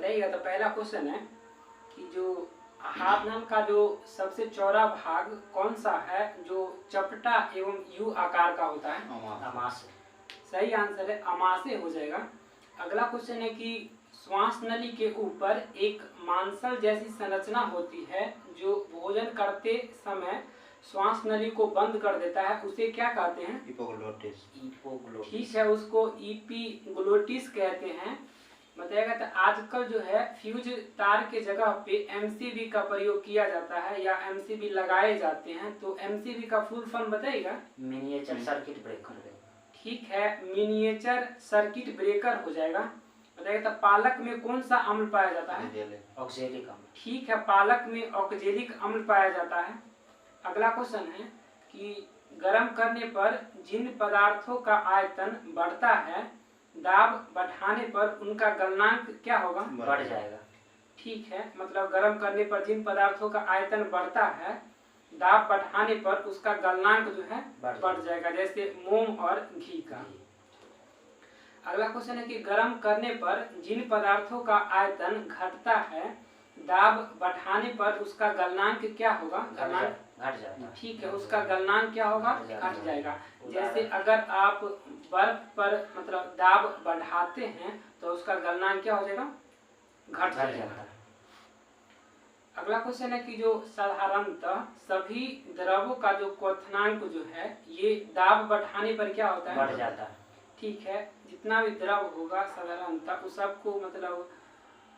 बताइएगा। तो पहला क्वेश्चन है कि जो हाथ नाम का जो सबसे चौड़ा भाग कौन सा है जो चपटा एवं यू आकार का होता है? अमाशय। सही आंसर है, अमाशय हो जाएगा। अगला क्वेश्चन है कि श्वास नली के ऊपर एक मांसल जैसी संरचना होती है जो भोजन करते समय श्वास नली को बंद कर देता है, उसे क्या कहते हैं? इपोग्लोटिस। ठीक है, उसको इपीग्लोटिस कहते हैं। बताएगा। तो आजकल जो है फ्यूज तार के जगह पे एमसीबी का प्रयोग किया जाता है या एमसीबी लगाए जाते हैं, तो एमसीबी का फुल फॉर्म बताइएगा। Miniature circuit breaker. ठीक है, मिनिएचर सर्किट ब्रेकर हो जाएगा। बताइएगा। तो पालक में कौन सा अम्ल पाया जाता है? ऑक्जेलिक अम्ल। ठीक है, पालक में ऑक्जेलिक अम्ल पाया जाता है। अगला क्वेश्चन है कि गर्म करने पर जिन पदार्थों का आयतन बढ़ता है, दाब बढ़ाने पर उनका गलनांक क्या होगा? बढ़ जाएगा। ठीक है, मतलब गर्म करने पर जिन पदार्थों का आयतन बढ़ता है, दाब बढ़ाने पर उसका गलनांक जो है बढ़ जाएगा, जैसे मोम और घी का। अगला क्वेश्चन है कि गर्म करने पर जिन पदार्थों का आयतन घटता है, दाब बढ़ाने पर उसका गलनांक क्या होगा? गलनांक घट जाएगा। ठीक है, उसका गलनांक क्या होगा? घट जाएगा। जैसे अगर आप बर्फ पर मतलब दाब बढ़ाते हैं तो उसका गलनांक क्या हो जाएगा? घट जाएगा। अगला क्वेश्चन है कि जो साधारणतः सभी द्रवों का जो क्वथनांक जो है ये दाब बढ़ाने पर क्या होता है? बढ़ जाता है। ठीक है, जितना भी द्रव होगा साधारणतः उस सबको मतलब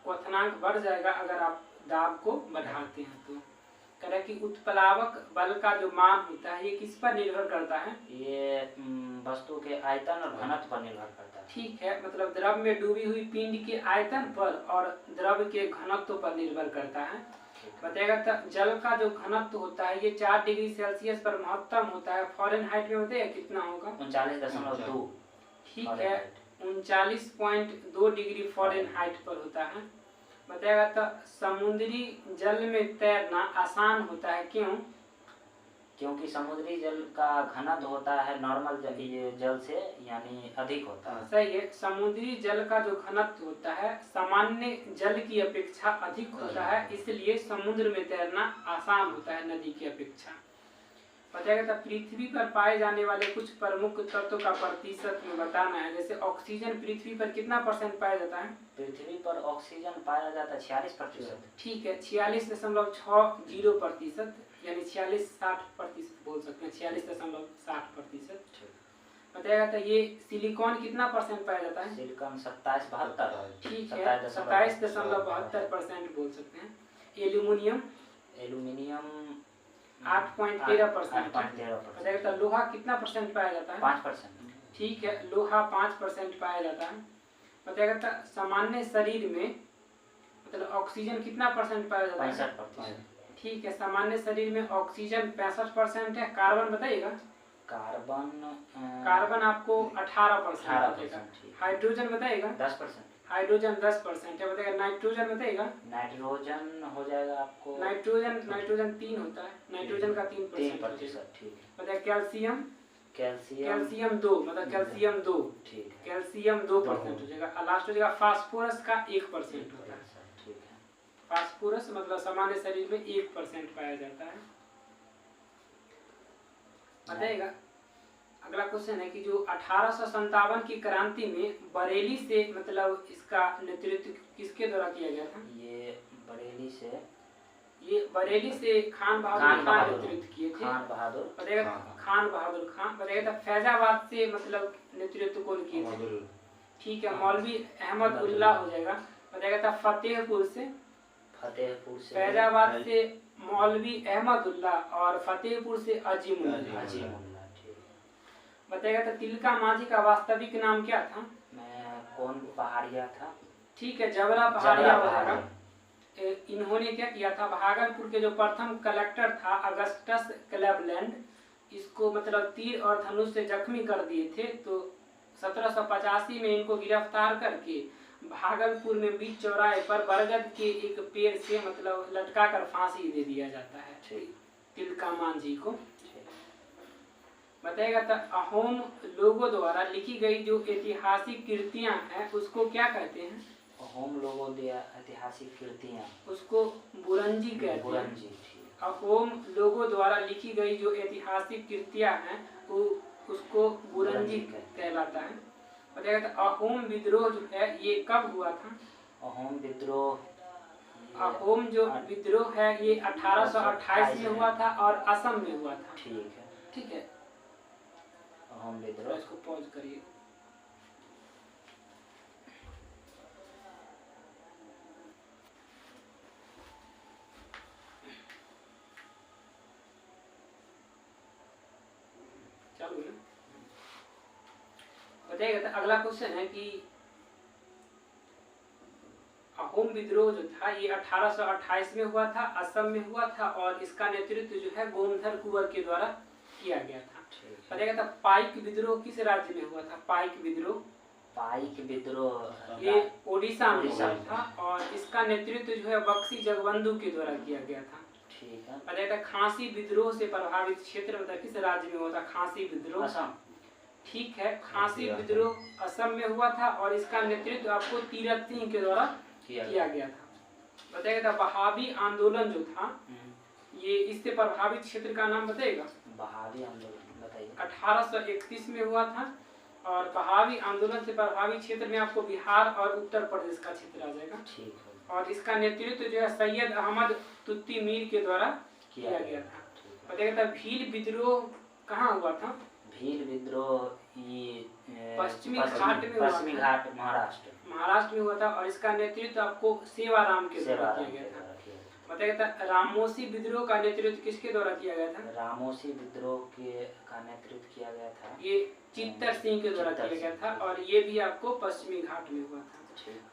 क्वथनांक बढ़ जाएगा अगर आप दाब को बढ़ाते हैं तो। कह रहे कि उत्प्लावक बल का जो मान होता है ये किस पर निर्भर करता है? ये वस्तु के आयतन और घनत्व पर निर्भर करता है। ठीक है, मतलब द्रव में डूबी हुई पिंड के आयतन पर और द्रव के घनत्व पर निर्भर करता है। बताएगा। तो जल का जो घनत्व होता है ये 4 डिग्री सेल्सियस पर महत्तम होता है। फॉरेनहाइट में बताइए कितना होगा? 39.2। ठीक है, 39.2 डिग्री फॉरेनहाइट पर होता है। बताएगा। तो समुद्री जल में तैरना आसान होता है, क्यों? क्योंकि समुद्री जल का घनत्व होता है नॉर्मल जल से यानी अधिक होता है। सही है, समुद्री जल का जो घनत्व होता है सामान्य जल की अपेक्षा अधिक होता है, इसलिए समुद्र में तैरना आसान होता है नदी की अपेक्षा। बताएगा। तो पृथ्वी पर पाए जाने वाले कुछ प्रमुख तत्वों का प्रतिशत में बताना है। जैसे ऑक्सीजन पृथ्वी पर कितना % पाया जाता है? पृथ्वी पर ऑक्सीजन पाया जाता है 46%। ठीक है, 46.60% यानी 46-60% बोल सकते हैं, 46.60%। बताएगा। तो ये सिलिकॉन कितना % पाया जाता है? सिलिकॉन 27-72। ठीक है, 27.72% बोल सकते हैं। एल्यूमिनियम 8.13%। बताएगा। तो लोहा कितना % पाया जाता है? 5%। ठीक है, लोहा 5% पाया जाता है। बताएगा। तो सामान्य शरीर में मतलब ऑक्सीजन कितना % पाया जाता है? 65%। ठीक है, सामान्य शरीर में ऑक्सीजन 65% है। कार्बन बताइएगा। कार्बन आपको 18%। हाइड्रोजन बताइएगा। 10%। हाइड्रोजन 10% है। बताइएगा। नाइट्रोजन बताइएगा। नाइट्रोजन हो जाएगा आपको नाइट्रोजन 3 होता है, नाइट्रोजन का 3%। ठीक है। बताइए। कैल्शियम 2 मतलब कैल्शियम 2। ठीक है, कैल्शियम 2% हो जाएगा। लास्ट हो जाएगा फास्फोरस का 1% होता है। ठीक है। फास्फोरस मतलब सामान्य शरीर में 1% पाया जाता है। बताइएगा। अगला क्वेश्चन है कि जो 1857 की क्रांति में बरेली से मतलब इसका नेतृत्व किसके द्वारा किया गया था? ये बरेली से खान बहादुर खान नेतृत्व किए थे। खान बहादुर। बताइएगा। खान बहादुर खान। बताइएगा। तो फैजाबाद से मतलब नेतृत्व कौन किए थे? ठीक है, मौलवी अहमद उल्ला हो जाएगा। बताइएगा। तो फतेहपुर से फैजाबाद से मौलवी अहमद उल्ला और फतेहपुर से अजीमुल्ला। बताइएगा। तो तिलका मांझी का वास्तविक नाम क्या था? कौन पहाड़िया था? ठीक है, जबरा पहाड़िया हो जाएगा। इन्होंने क्या किया था? भागलपुर के जो प्रथम कलेक्टर था अगस्टस क्लेवलैंड, इसको मतलब तीर और धनुष से जख्मी कर दिए थे। तो 1785 में इनको गिरफ्तार करके भागलपुर में बीच चौराहे पर बरगद के एक पेड़ से मतलब लटका कर फांसी दे दिया जाता है तिलका मांझी को। बताएगा। तो अहोम लोगों द्वारा लिखी गई जो ऐतिहासिक कृतियां हैं उसको क्या कहते हैं? अहोम लोगों दिया ऐतिहासिक कृतियाँ, उसको बुरंजी कहते हैं। बुरंजी, ठीक। अहोम लोगों द्वारा लिखी गई जो ऐतिहासिक कृतियाँ हैं वो उसको बुरंजी कहलाता है। बताइएगा तो अहोम विद्रोह जो है ये कब हुआ था? अहोम विद्रोह, अहोम जो विद्रोह है ये 1828 में हुआ था और असम में हुआ था। ठीक है, ठीक है, अहोम विद्रोह। इसको पॉज करिए। चालू है। बताइएगा तो अगला क्वेश्चन है कि अहोम विद्रोह जो था ये 1828 में हुआ था, असम में हुआ था और इसका नेतृत्व जो है गोमधर कुंवर के द्वारा किया गया था। बताइएगा तो पाइक विद्रोह किस राज्य में हुआ था? पाइक विद्रोह, पाइक विद्रोह ये ओडिशा में हुआ था और इसका नेतृत्व जो है बक्सी जगबंधु के द्वारा किया गया था। ठीक है। बताइएगा खांसी विद्रोह से प्रभावित क्षेत्र मतलब किस राज्य में हुआ था? खांसी विद्रोह, असम। ठीक है, खांसी विद्रोह असम में हुआ था और इसका नेतृत्व आपको तीरथ सिंह के द्वारा किया गया था। बताइएगा बहावी आंदोलन जो था ये इससे प्रभावित क्षेत्र का नाम बताइएगा। बहावी आंदोलन बताइए। 1831 में हुआ था और बहावी आंदोलन से प्रभावित क्षेत्र में आपको बिहार और उत्तर प्रदेश का क्षेत्र आ जाएगा। ठीक है। और इसका नेतृत्व जो है सैयद अहमद तुत्ती मीर के द्वारा किया गया था। बताइएगा भील विद्रोह कहाँ हुआ था? भील विद्रोह ये पश्चिमी घाट में, पश्चिमी घाट महाराष्ट्र में हुआ था और इसका नेतृत्व आपको सेवाराम के द्वारा किया गया था। बताइएगा रामोसी विद्रोह का नेतृत्व किसके द्वारा किया गया था? रामोसी विद्रोह का नेतृत्व किया गया था, ये चित्तर सिंह के द्वारा किया गया था और ये भी आपको पश्चिमी घाट में हुआ था।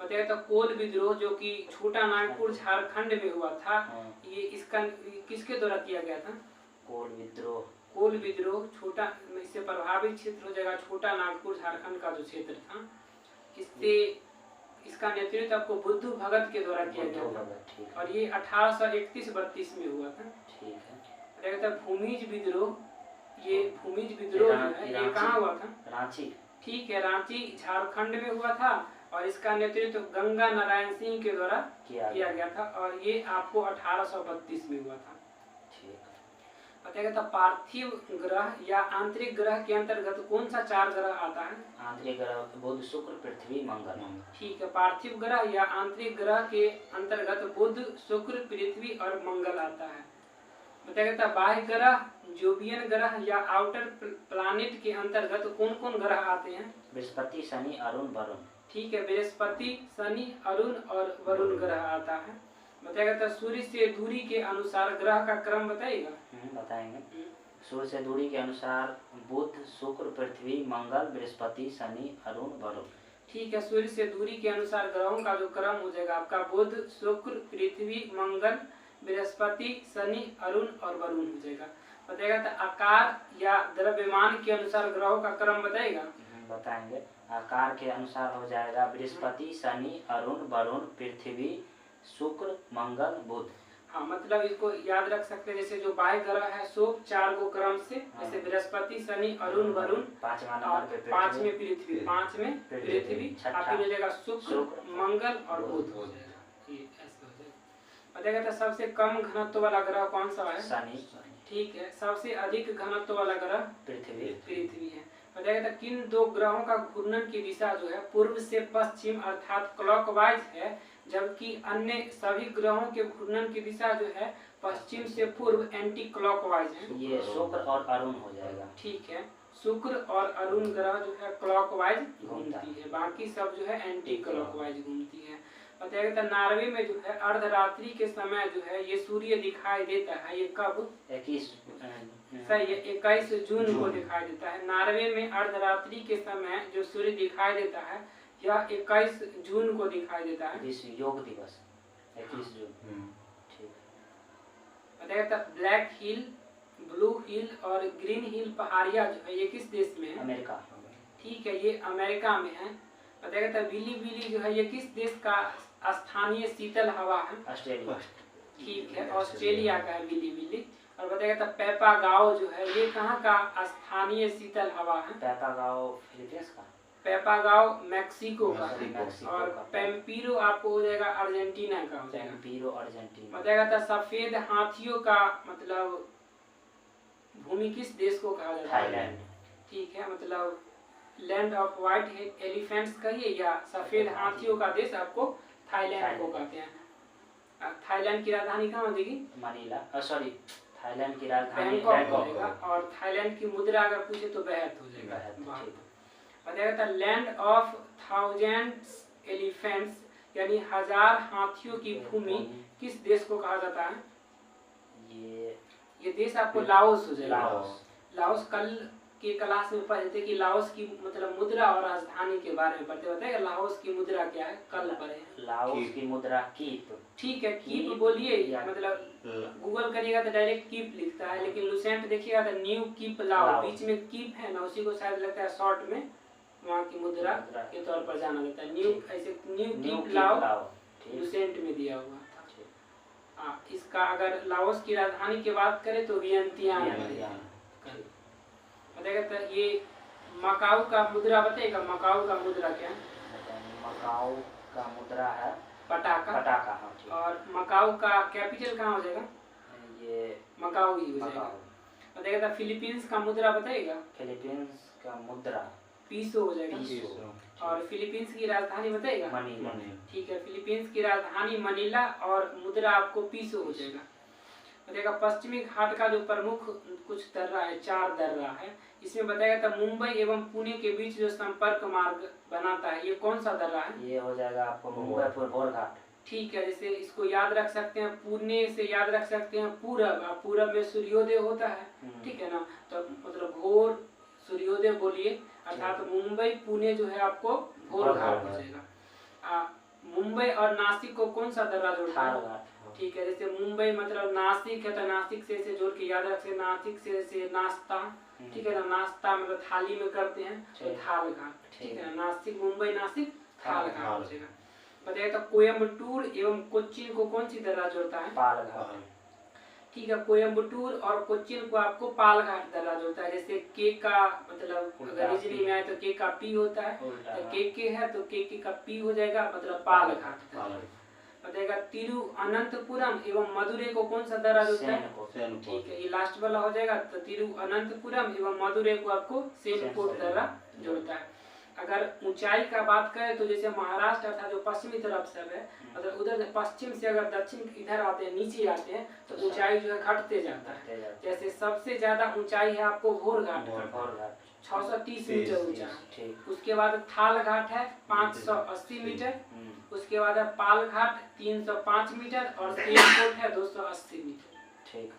बताइएगा कोल विद्रोह जो कि छोटा नागपुर झारखंड में हुआ था, ये इसका किसके द्वारा किया गया था? कोल विद्रोह छोटा इससे प्रभावित क्षेत्र हो जाएगा छोटा नागपुर झारखंड का जो क्षेत्र था, इससे इसका नेतृत्व आपको बुद्धू भगत के द्वारा किया गया था और ये 1831-32 में हुआ था। ठीक है। बताइएगा भूमिज विद्रोह, ये भूमिज विद्रोह जो है ये कहाँ हुआ था? रांची, ठीक है, रांची झारखंड में हुआ था और इसका नेतृत्व गंगा नारायण सिंह के द्वारा किया गया था और ये आपको 1832 में हुआ था। बताइएगा पार्थिव ग्रह या आंतरिक ग्रह के अंतर्गत कौन सा 4 ग्रह आता है? आंतरिक ग्रह बुध, शुक्र, पृथ्वी, मंगल। ठीक है, पार्थिव ग्रह या आंतरिक ग्रह के अंतर्गत बुध, शुक्र, पृथ्वी और मंगल आता है। बताइएगा बाह्य ग्रह, जोबियन ग्रह या आउटर प्लानिट के अंतर्गत कौन कौन ग्रह आते हैं? बृहस्पति, शनि, अरुण, वरुण। ठीक है, बृहस्पति, शनि, अरुण और वरुण ग्रह आता है। बताइएगा सूर्य से दूरी के अनुसार ग्रह का क्रम बताइएगा। बताएंगे। सूर्य से दूरी के अनुसार बुध, शुक्र, पृथ्वी, मंगल, बृहस्पति, शनि, अरुण, वरुण। ठीक है, सूर्य से दूरी के अनुसार ग्रहों का जो क्रम हो जाएगा आपका बुध, शुक्र, पृथ्वी, मंगल, बृहस्पति, शनि, अरुण और वरुण हो जाएगा। बताइएगा आकार या द्रव्यमान के अनुसार ग्रहों का क्रम बताइएगा। बताएंगे। आकार के अनुसार हो जाएगा बृहस्पति, शनि, अरुण, वरुण, पृथ्वी, शुक्र, मंगल, बुध। हाँ, मतलब इसको याद रख सकते हैं जैसे जो बाह्य ग्रह है सो 4 को क्रम से, जैसे बृहस्पति, शनि, अरुण, वरुण, 5 में पृथ्वी, 5 में पृथ्वी, आप हो जाएगा शुक्र, मंगल और बुध हो जाएगा। ये ऐसे हो जाएगा। बताइएगा तो सबसे कम घनत्व वाला ग्रह कौन सा है? शनि। ठीक है, सबसे अधिक घनत्व वाला ग्रह पृथ्वी है। बताइएगा तो किन 2 ग्रहों का घूर्णन की दिशा जो है पूर्व से पश्चिम अर्थात क्लॉकवाइज है, जबकि अन्य सभी ग्रहों के घूर्णन की दिशा जो है पश्चिम से पूर्व एंटी क्लॉकवाइज है? ये शुक्र और अरुण हो जाएगा। ठीक है, शुक्र और अरुण ग्रह जो है क्लॉकवाइज घूमती है, बाकी सब जो है एंटी क्लॉकवाइज घूमती है। बताइएगा नॉर्वे में जो है अर्धरात्रि के समय जो है ये सूर्य दिखाई देता है, ये कब? 21 जून को दिखाई देता है। नॉर्वे में अर्धरात्रि के समय जो सूर्य दिखाई देता है यह 21 जून को दिखाई देता है। विश्व योग दिवस 21 जून। ठीक। बताइएगा ब्लैक हिल, ब्लू हिल और ग्रीन हिल पहाड़ियाँ जो है ये किस देश में है? अमेरिका। ठीक है, ये अमेरिका में है। बताइएगा विली विली जो है ये किस देश का स्थानीय शीतल हवा है? ऑस्ट्रेलिया। ठीक है, ऑस्ट्रेलिया का है विली विली। और बताइएगा पेपागाओ जो है ये कहाँ का स्थानीय शीतल हवा है? पेपागाओ फिलीपींस का। पेपागाओ मैक्सिको का है, मैक्सिको और का। पेम्पीरो आपको हो जाएगा अर्जेंटीना का हो जाएगा। पेम्पीरो अर्जेंटीना। बताएगा था सफेद हाथियों का मतलब भूमि किस देश को कहा जाता है? थाईलैंड। ठीक है, मतलब लैंड ऑफ व्हाइट एलिफेंट्स कहिए या सफेद हाथियों का देश आपको थाईलैंड को कहते हैं। थाईलैंड की राजधानी कहाँ हो जाएगी? मनीला, सॉरी थाईलैंड की राजधानी बैंकॉक हो बैंकॉक। जाएगा। और थाईलैंड की मुद्रा अगर पूछे तो बेहत हो जाएगा। बहुत ठीक। बताएगा था लैंड ऑफ थाउजेंड्स एलिफेंट्स यानी 1000 हाथियों की भूमि किस देश को कहा जाता है? ये देश आपको लाओस हो जाएगा। लाओस कल के क्लास में पढ़े थे कि लाओस की मतलब मुद्रा और राजधानी के बारे में पढ़ते। बताएगा लाओस की मुद्रा क्या है, कल पढ़े। लाओस की मुद्रा कीप। ठीक है, कीप बोलिए, मतलब गूगल करिएगा तो डायरेक्ट कीप लिखता है, लेकिन लुसेंट देखिएगा तो न्यू कीप लाओ, बीच में कीप है ना, उसी को शायद लगता है शॉर्ट में वहाँ की मुद्रा के तौर पर जाना जाता है। न्यू ऐसे न्यू कीप लाओ लुसेंट में दिया हुआ था। इसका अगर लाओस की राजधानी की बात करें तो वियंतियान है। बताएगा तो ये मकाऊ का मुद्रा बताएगा, मकाऊ का मुद्रा क्या है? मकाऊ का मुद्रा है पटाका। पटाका, हाँ ठीक। और मकाऊ का कैपिटल कहाँ हो जाएगा? ये मकाऊ ही हो जाएगा। बताएगा तो फिलीपींस का मुद्रा बताएगा? फिलीपींस का मुद्रा पीसो हो जाएगा। पीसो। और फिलीपींस की राजधानी बताएगा? मनीला। ठीक है, फिलीपींस की राजधानी मनीला और मुद्रा आपको पीसो हो जाएगा। बताएगा पश्चिमी घाट का जो प्रमुख कुछ दर्रा है, 4 दर्रा है, इसमें बताएगा था मुंबई एवं पुणे के बीच जो संपर्क मार्ग बनाता है, ये कौन सा दर्रा है? ये हो जाएगा आपको मुंबई भोर घाट। ठीक है, जैसे इसको याद रख सकते हैं, पुणे से याद रख सकते हैं पूरब, पूरब में सूर्योदय होता है, ठीक है ना, तो मतलब भोर सूर्योदय बोलिए, अर्थात मुंबई पुणे जो है आपको भोर घाट हो जाएगा। मुंबई और नासिक को कौन सा दर्रा जोड़ता है? ठीक है, जैसे मुंबई मतलब नासिक है तो नासिक से जोड़ के याद रखें, नासिक से नाश्ता, ठीक है ना, नाश्ता मतलब थाली में करते हैं तो थाल घाट, ठीक है ना, नासिक मुंबई नासिक थाल घाट हो जाएगा। बताइए तो कोयम्बटूर एवं कोच्चिन को कौन सी दर्रा जोड़ता है? पाल घाट। ठीक है, कोयम्बटूर और कोच्चिन को आपको पाल घाट दर्रा जोड़ता है। जैसे के का मतलब अगर रीजनिंग में आए तो के का पी होता है, तो के है तो के का पी हो जाएगा, मतलब पाल घाट। बताएगा तिरुअनंतपुरम एवं मदुरै को कौन सा दर्रा जोड़ता है? ठीक है, ये लास्ट वाला हो जाएगा, तो तिरुअनंतपुरम एवं मदुरै को आपको सेनकोट दर्रा जोड़ता है। अगर ऊंचाई का बात करें तो जैसे महाराष्ट्र अर्थात जो पश्चिमी तरफ सब है, मतलब उधर पश्चिम से अगर दक्षिण इधर आते हैं, नीचे आते हैं तो ऊंचाई जो है घटते जाता है। जैसे सबसे ज्यादा ऊंचाई है आपको भोर घाट, 630 मीटर ऊंचा। उसके बाद थाल घाट है 580 मीटर, उसके बाद है पाल घाट 305 मीटर और सेनकोट है 280 मीटर। ठीक है,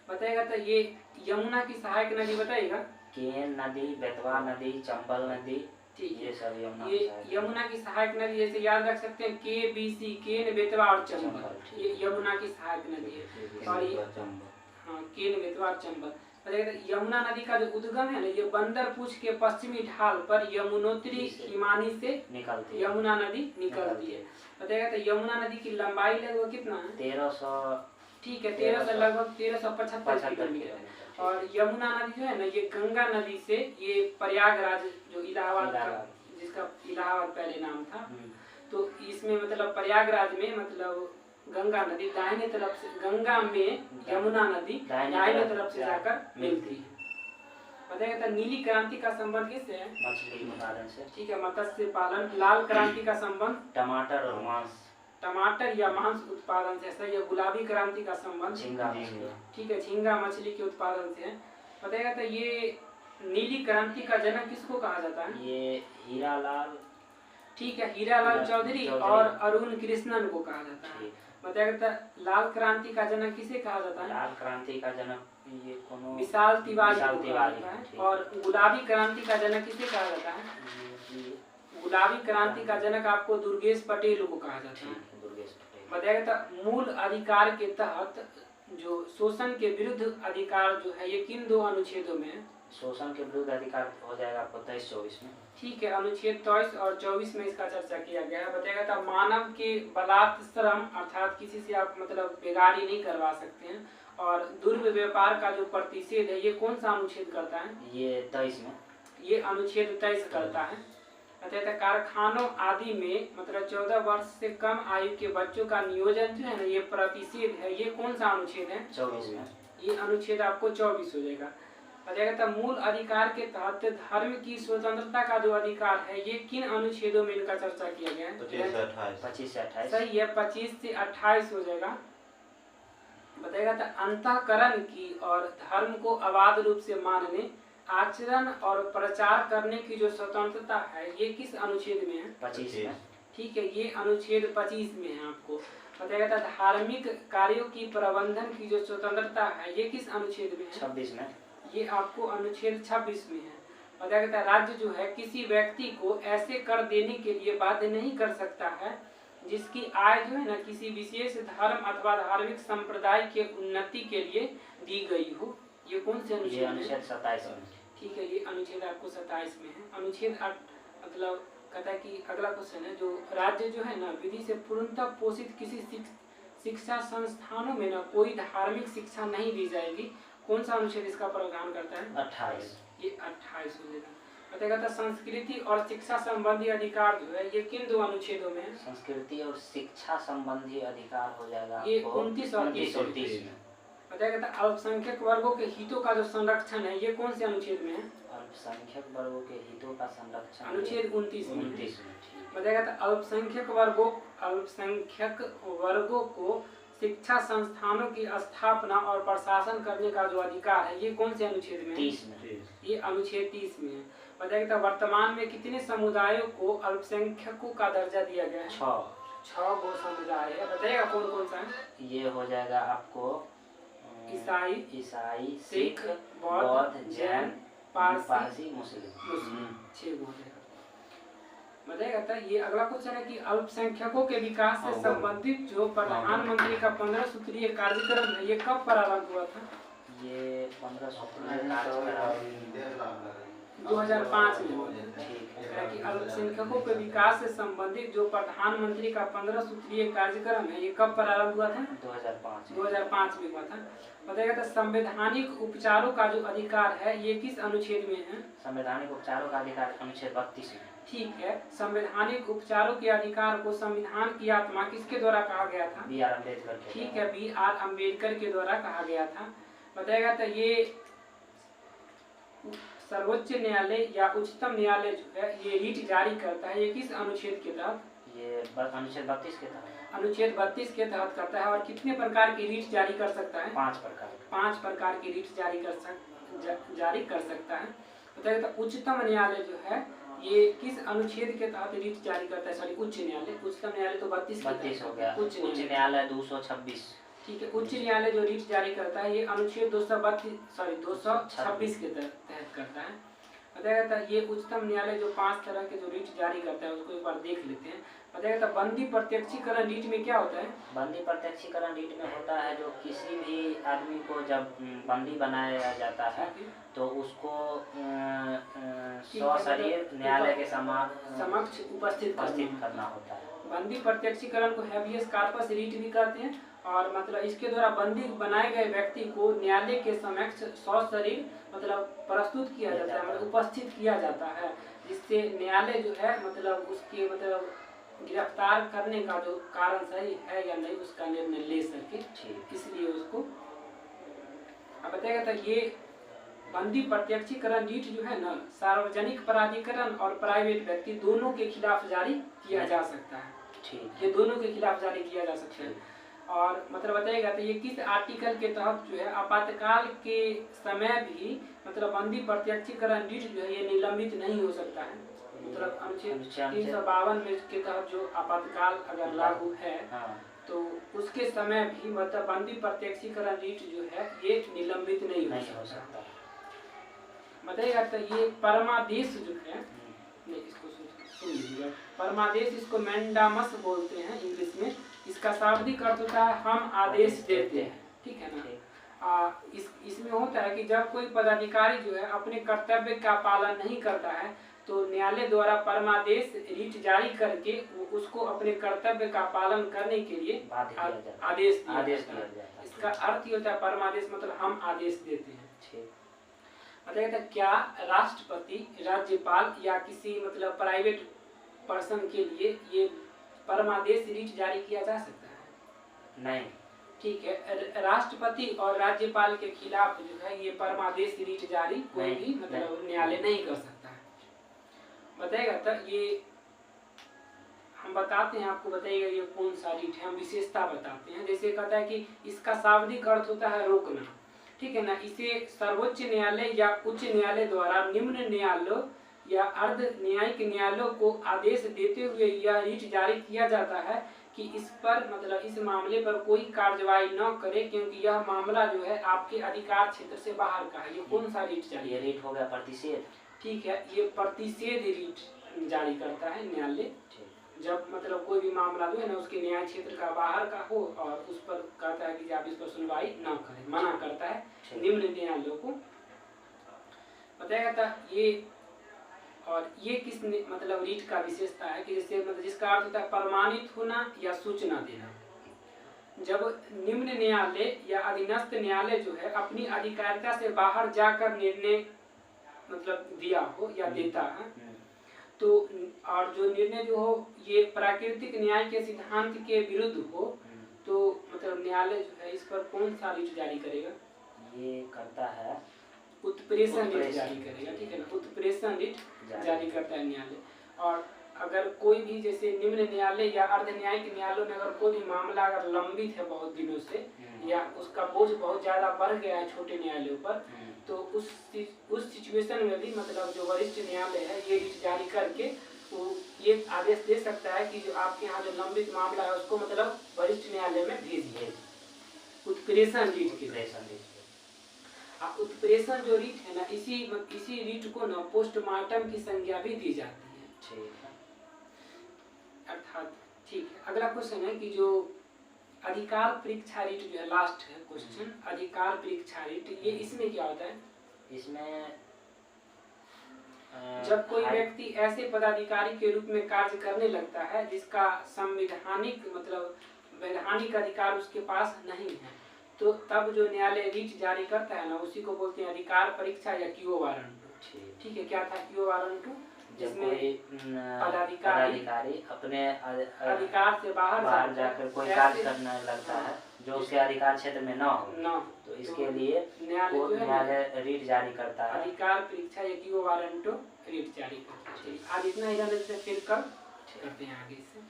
बताएगा तो ये यमुना की सहायक नदी बताएगा? केन नदी, बेतवा नदी, चंबल नदी, ये सब यमुना की सहायक नदी। जैसे याद रख सकते हैं KBC, केन, बेतवा और चंबल, ये यमुना की सहायक नदी है। और हाँ, केन, बेतवा और चंबल। यमुना नदी का जो उद्गम है ना, ये बंदरपूछ के पश्चिमी ढाल पर यमुनोत्री हिमानी से निकलती, यमुना नदी निकलती है। बताएगा तो यमुना नदी की लंबाई लगभग कितना है? 1300। ठीक है, 1300 लगभग 1375 किलोमीटर। और यमुना नदी जो है ना, ये गंगा नदी से ये प्रयागराज जो इलाहाबाद का, जिसका इलाहाबाद पहले नाम था, तो इसमें मतलब प्रयागराज में मतलब गंगा नदी दाहिने तरफ से, गंगा में यमुना नदी दाहिने तरफ से जाकर मिलती है। बताएगा तो नीली क्रांति का संबंध किससे है? मछली उत्पादन से। ठीक है, मत्स्य पालन। लाल क्रांति का संबंध टमाटर और मांस, टमाटर या मांस उत्पादन से। सही है। गुलाबी क्रांति का संबंध झींगा, ठीक है, झींगा मछली के उत्पादन से है। बताएगा तो ये नीली क्रांति का जनक किसको कहा जाता है? ये हीरालाल, ठीक है, हीरालाल चौधरी और अरुण कृष्णन को कहा जाता है। बताएगा तो लाल क्रांति का जनक किसे कहा जाता है? लाल क्रांति का जनक ये कोनो विशाल तिवारी को कहा जाता है। और गुलाबी क्रांति का जनक किसे कहा जाता है? गुलाबी क्रांति का जनक आपको दुर्गेश पटेल को कहा जाता है। बताएगा तो मूल अधिकार के तहत जो शोषण के विरुद्ध अधिकार जो है, ये किन 2 अनुच्छेदों में है? शोषण के विरुद्ध अधिकार हो जाएगा आपको 23-24 में। ठीक है, अनुच्छेद 23 और 24 में इसका चर्चा किया गया है। बताएगा तो मानव के बलात् श्रम अर्थात किसी से आप मतलब बेगारी नहीं करवा सकते हैं। और दुर्व्यवहार का जो प्रतिषेध है, ये कौन सा अनुच्छेद करता है? ये 23 में। ये अनुच्छेद 23 करता है। अतः कारखानों आदि में मतलब 14 वर्ष से कम आयु के बच्चों का नियोजन जो है ना, ये प्रतिषेध है। ये कौन सा अनुच्छेद है? 24 में। ये अनुच्छेद आपको 24 हो जाएगा। अतः मूल अधिकार के तहत धर्म की स्वतंत्रता का जो अधिकार है, ये किन अनुच्छेदों में इनका चर्चा किया गया है? 25 से 28। सही है, 25 से 28 हो जाएगा। बताएगा तो अंतःकरण की और धर्म को अबाध रूप से मानने, आचरण और प्रचार करने की जो स्वतंत्रता है, ये किस अनुच्छेद में है? 25 में। ठीक है, ये अनुच्छेद 25 में है। आपको बताया था धार्मिक कार्यों की प्रबंधन की जो स्वतंत्रता है, ये किस अनुच्छेद में है? 26 में। ये आपको अनुच्छेद 26 में है। बताया था राज्य जो है किसी व्यक्ति को ऐसे कर देने के लिए बाध्य नहीं कर सकता है जिसकी आय जो है ना किसी विशेष धर्म अथवा धार्मिक संप्रदाय के उन्नति के लिए दी गई हो। ये कौन से अनुच्छेद? ये अनुच्छेद 27 में। ठीक है, ये अनुच्छेद आपको 27 में है। अनुच्छेद 8 मतलब कहता है कि अगला क्वेश्चन है, जो राज्य जो है ना विधि से पूर्णतः पोषित किसी शिक्षा संस्थानों में ना कोई धार्मिक शिक्षा नहीं दी जाएगी। कौन सा अनुच्छेद इसका प्रावधान करता है? 28। ये 28 हो जाएगा। बताया था संस्कृति और शिक्षा संबंधी अधिकार जो है, ये किन दो अनुच्छेदों में है? संस्कृति और शिक्षा संबंधी अधिकार हो जाएगा ये आपको 29 और 30 में। बताया था अल्पसंख्यक वर्गों के हितों का जो संरक्षण है, ये कौन से अनुच्छेद में है? अल्पसंख्यक वर्गों के हितों का संरक्षण अनुच्छेद 29 में। 29 में। ठीक। बताया था अल्पसंख्यक वर्गों को शिक्षा संस्थानों की स्थापना और प्रशासन करने का जो अधिकार है, ये कौन से अनुच्छेद में है? 30 में। ये अनुच्छेद 30 में है। बताया था वर्तमान में कितने समुदायों को अल्पसंख्यकों का दर्जा दिया गया है? 6 गो समुदाय है। बताइएगा कौन कौन सा है? ये हो जाएगा आपको ईसाई, सिख, बौद्ध, जैन, पारसी, मुस्लिम। 6 गो है। बताइएगा था ये अगला क्वेश्चन है कि अल्पसंख्यकों के विकास से संबंधित जो प्रधानमंत्री का 15 सूत्रीय कार्यक्रम है, ये कब प्रारंभ हुआ था? ये 15 सूत्रीय कार्यक्रम 2005 में हुआ था। कि अल्पसंख्यकों के विकास से संबंधित जो प्रधानमंत्री का 15 सूत्रीय कार्यक्रम है, ये कब प्रारंभ हुआ था? 2005 में हुआ था। बताइएगा तो संवैधानिक उपचारों का जो अधिकार है, ये किस अनुच्छेद में है? संवैधानिक उपचारों का अधिकार अनुच्छेद 32 में। ठीक है, संवैधानिक उपचारों के अधिकार को संविधान की आत्मा किसके द्वारा कहा गया था? B.R. अम्बेडकर के। ठीक है, B.R. अम्बेडकर के द्वारा कहा गया था। बताएगा तो ये सर्वोच्च न्यायालय या उच्चतम न्यायालय जो है, ये रीट जारी करता है। ये किस अनुच्छेद के तहत? ये अनुच्छेद 32 के तहत। अनुच्छेद 32 के तहत करता है। और कितने प्रकार की रीट जारी कर सकता है? 5 प्रकार की रीट जारी कर सकता है। बताइए तो उच्चतम न्यायालय जो है, ये किस अनुच्छेद के तहत रीट जारी करता है? सॉरी, उच्च न्यायालय। उच्चतम न्यायालय तो 32 हो गया। उच्च न्यायालय 226। ठीक है, उच्च न्यायालय जो रीट जारी करता है, ये अनुच्छेद 226 के तहत करता है। बताया था ये उच्चतम न्यायालय जो 5 तरह के जो रीट जारी करता है, उसको एक बार देख लेते हैं। बताया था बंदी प्रत्यक्षीकरण रीट में क्या होता है? बंदी प्रत्यक्षीकरण रीट में होता है जो किसी भी आदमी को जब बंदी बनाया जाता है तो उसको सशरीर न्यायालय के समक्ष उपस्थित करना होता है। बंदी प्रत्यक्षीकरण को हैबियस कॉर्पस रीट भी कहते हैं। और मतलब इसके द्वारा बंदी बनाए गए व्यक्ति को न्यायालय के समक्ष सशरीर मतलब प्रस्तुत किया जाता है, मतलब उपस्थित किया जाता है, जिससे न्यायालय जो है मतलब उसके मतलब गिरफ्तार करने का जो कारण सही है या नहीं उसका निर्णय ले सके, इसलिए उसको। अब बताएगा तो ये बंदी प्रत्यक्षीकरण रीट जो है ना, सार्वजनिक प्राधिकरण और प्राइवेट व्यक्ति दोनों के खिलाफ जारी किया जा सकता है। ठीक, ये दोनों के खिलाफ जारी किया जा सकता है। और मतलब बताइएगा तो ये किस आर्टिकल के तहत जो है आपातकाल के समय भी मतलब बंदी प्रत्यक्षीकरण रीट जो है ये निलंबित नहीं हो सकता है। मतलब अनुच्छेद 352 में के तहत जो आपातकाल अगर लागू है तो उसके समय भी मतलब बंदी प्रत्यक्षीकरण रीट जो है ये निलंबित नहीं हो सकता। बताइएगा तो ये परमादेश जो है, नहीं इसको सुन लीजिएगा, परमादेश इसको मैंडामस बोलते हैं इंग्लिश में। इसका शाब्दिक अर्थ होता है हम आदेश देते हैं। ठीक है ना। इसमें होता है कि जब कोई पदाधिकारी जो है अपने कर्तव्य का पालन नहीं करता है तो न्यायालय द्वारा परमादेश रीट जारी करके उसको अपने कर्तव्य का पालन करने के लिए आदेश दिया जाता है। इसका अर्थ ही होता है परमादेश मतलब हम आदेश देते हैं। बताइए था क्या राष्ट्रपति, राज्यपाल या किसी मतलब प्राइवेट पर्सन के लिए ये परमादेश रीट जारी किया जा सकता है? नहीं। ठीक है, राष्ट्रपति और राज्यपाल के खिलाफ जो है ये परमादेश रीट जारी कोई भी मतलब न्यायालय नहीं कर सकता है। बताएगा तो ये हम बताते हैं आपको, बताइएगा ये कौन सा रीट है, हम विशेषता बताते हैं। जैसे कहता है कि इसका शाब्दिक अर्थ होता है रोकना, ठीक है ना। इसे सर्वोच्च न्यायालय या उच्च न्यायालय द्वारा निम्न न्यायालयों या अर्ध न्यायिक न्यायालयों को आदेश देते हुए यह रीट जारी किया जाता है कि इस पर मतलब इस मामले पर कोई कार्रवाई न करे, क्योंकि यह मामला जो है आपके अधिकार क्षेत्र से बाहर का है। ये कौन सा रीट जारी? ये रीट हो गया प्रतिषेध। ठीक है, ये प्रतिषेध रीट जारी करता है न्यायालय जब मतलब कोई भी मामला जो है ना उसके न्याय क्षेत्र का बाहर का हो और उस पर कहता है कि आप इस पर सुनवाई न करें, मना करता है निम्न न्यायालयों को। बताया था ये, और ये किस मतलब रीट का विशेषता है कि जैसे मतलब जिसका अर्थ होता है प्रमाणित होना या सूचना देना। जब निम्न न्यायालय या अधीनस्थ न्यायालय जो है अपनी अधिकारिता से बाहर जाकर निर्णय मतलब दिया हो या देता है, तो और जो निर्णय जो हो ये प्राकृतिक न्याय के सिद्धांत के विरुद्ध हो, तो मतलब न्यायालय जो है इस पर कौन सा रीट जारी करेगा? ये करता है उत्प्रेषण रीट जारी करेगा, ठीक है ना। उत्प्रेषण रीट जारी करता है न्यायालय। और अगर कोई भी जैसे निम्न न्यायालय या अर्ध न्यायिक न्यायालयों में अगर कोई भी मामला अगर लंबित है बहुत दिनों से या उसका बोझ बहुत ज्यादा बढ़ गया है छोटे न्यायालयों पर, तो उस सिचुएशन में भी मतलब जो वरिष्ठ न्यायालय है ये रीट जारी करके वो ये आदेश दे सकता है कि जो आपके यहाँ जो लंबित मामला है उसको मतलब वरिष्ठ न्यायालय में भेजिए। उत्प्रेषण रीट के उत्प्रेषण जो रीट है ना, इसी रीट को ना पोस्टमार्टम की संज्ञा भी दी जाती है। ठीक है, अर्थात ठीक है। अगला क्वेश्चन है कि जो अधिकार परीक्षा रीट जो है, लास्ट है क्वेश्चन, अधिकार परीक्षा रीट, ये इसमें क्या होता है? इसमें जब कोई व्यक्ति ऐसे पदाधिकारी के रूप में कार्य करने लगता है जिसका संवैधानिक मतलब वैधानिक अधिकार उसके पास नहीं है, तो तब जो न्यायालय रीट जारी करता है ना उसी को बोलते हैं अधिकार परीक्षा या क्यू वारंटू। ठीक है, क्या था क्यू वारंटू? जिसमें पदाधिकारी अपने अधिकार से बाहर जाकर कोई कार्य करने लगता है जो उसके अधिकार क्षेत्र में न हो, तो इसके लिए न्यायालय रीट जारी करता है, अधिकार परीक्षा या क्यू वारंटू रीट जारी करता है। आज इतना ही, फिर कल करते हैं आगे से।